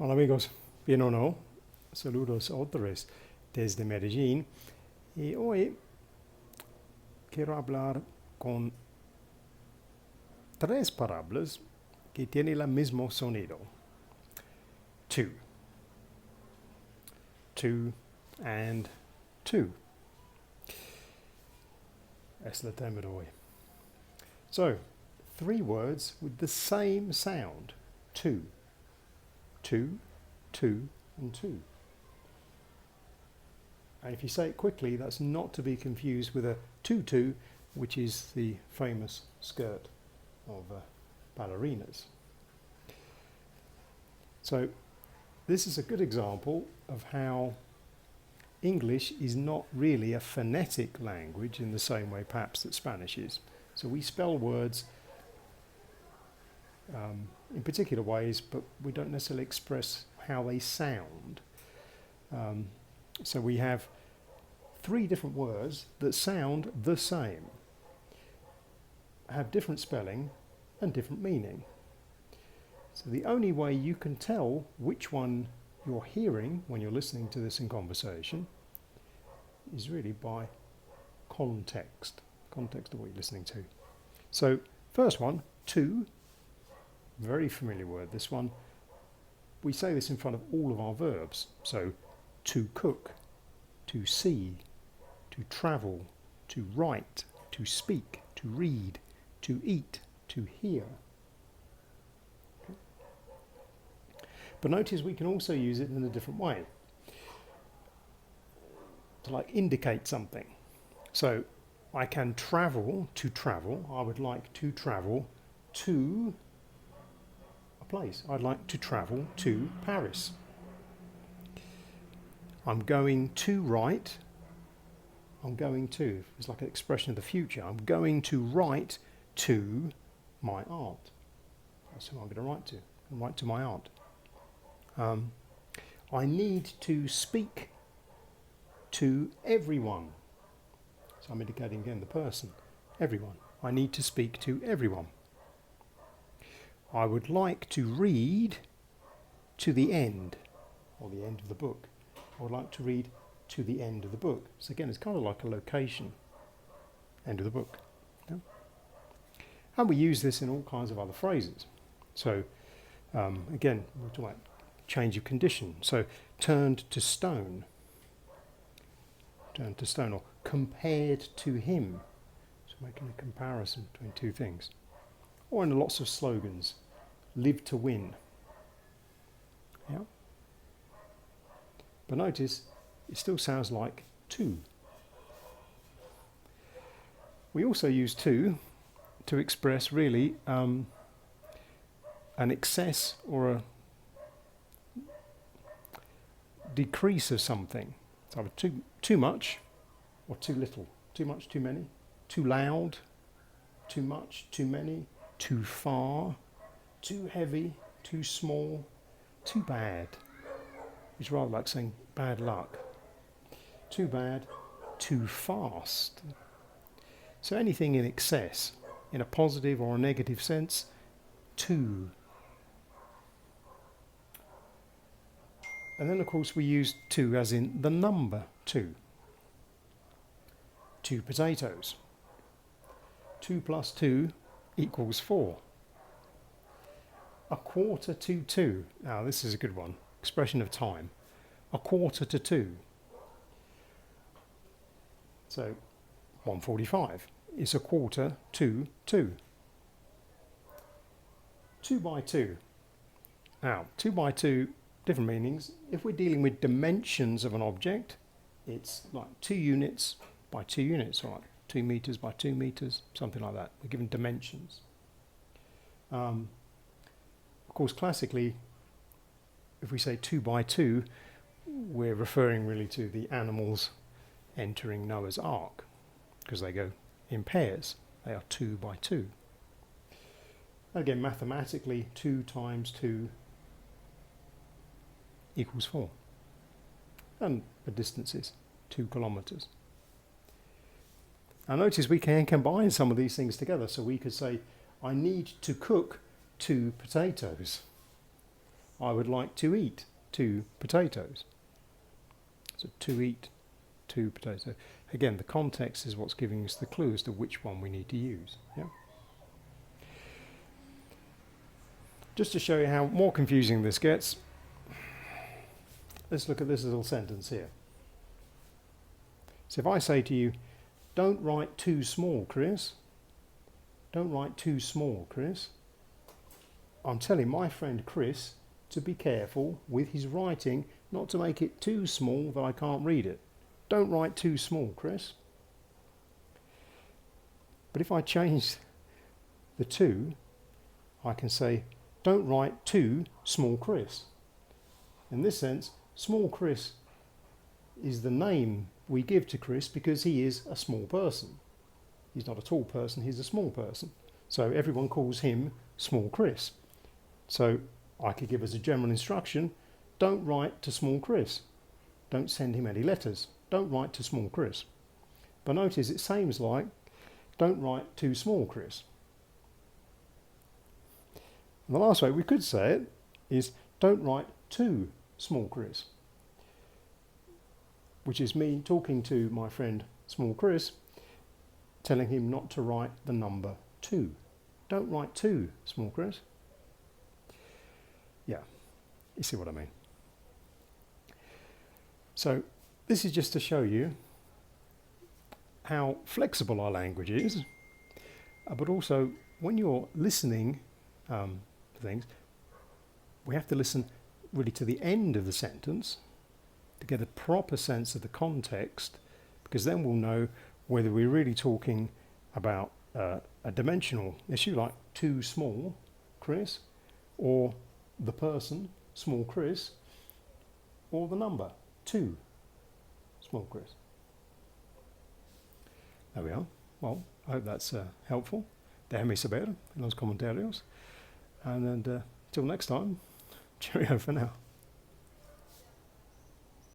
Hola amigos, bien o no, saludos otra vez desde Medellín y hoy quiero hablar con tres palabras que tienen el mismo sonido. Two, two and two. Es el tema de hoy. So, three words with the same sound. Two, two, two and two. And if you say it quickly, that's not to be confused with a tutu, which is the famous skirt of ballerinas. So this is a good example of how English is not really a phonetic language in the same way perhaps that Spanish is. So we spell words in particular ways, but we don't necessarily express how they sound. So we have three different words that sound the same, have different spelling and different meaning. So the only way you can tell which one you're hearing when you're listening to this in conversation is really by context of what you're listening to. So first one, to, very familiar word, this one. We say this in front of all of our verbs. So to cook, to see, to travel, to write, to speak, to read, to eat, to hear. Okay. But notice we can also use it in a different way to like indicate something. So I can travel, to travel. I would like to travel to a place. I'd like to travel to Paris. I'm going to write. I'm going to. It's like an expression of the future. I'm going to write to my aunt. That's who I'm going to write to. I'm write to my aunt. I need to speak to everyone. So I'm indicating again the person. Everyone. I need to speak to everyone. I would like to read to the end, or the end of the book. I would like to read to the end of the book. So again, it's kind of like a location, end of the book. Yeah? And we use this in all kinds of other phrases. So again, we're talking about change of condition. So turned to stone, or compared to him. So making a comparison between two things. Or in lots of slogans, live to win. Yeah? But notice, it still sounds like to. We also use to express really an excess or a decrease of something. So either too much or too little. Too much, too many. Too loud, too much, too many. Too far, too heavy, too small, too bad. It's rather like saying bad luck. Too bad, too fast. So anything in excess, in a positive or a negative sense, too. And then of course we use two as in the number two. 2 potatoes. 2 plus 2 equals 4. A quarter to 2. Now this is a good one. Expression of time. A quarter to 2. So 1:45 is a quarter to 2. 2 by 2. Now 2 by 2, different meanings. If we're dealing with dimensions of an object, it's like 2 units by 2 units, or like 2 meters by 2 meters, something like that. We're given dimensions. Of course, classically, if we say 2 by 2, we're referring really to the animals entering Noah's Ark, because they go in pairs. They are 2 by 2. Again, mathematically, 2 times 2 equals 4. And the distance is 2 kilometers. Now notice we can combine some of these things together. So we could say, I need to cook 2 potatoes. I would like to eat 2 potatoes. So to eat 2 potatoes. Again, the context is what's giving us the clue as to which one we need to use. Yeah? Just to show you how more confusing this gets, let's look at this little sentence here. So if I say to you, don't write too small, Chris. Don't write too small, Chris. I'm telling my friend Chris to be careful with his writing, not to make it too small that I can't read it. Don't write too small, Chris. But if I change the to, I can say, don't write too small, Chris. In this sense, small Chris is the name we give to Chris because he is a small person. He's not a tall person, he's a small person. So everyone calls him small Chris. So I could give as a general instruction, don't write to small Chris. Don't send him any letters. Don't write to small Chris. But notice it seems like, don't write too small Chris. And the last way we could say it is, don't write to small Chris. Which is me talking to my friend small Chris, telling him not to write the number 2. Don't write to small Chris. Yeah, you see what I mean. So this is just to show you how flexible our language is, but also when you're listening to things, we have to listen really to the end of the sentence to get a proper sense of the context, because then we'll know whether we're really talking about a dimensional issue like too small Chris, or the person, small Chris, or the number, 2 small Chris. There we are. Well, I hope that's helpful. Déjame saber en los comentarios. And till next time, cheerio for now.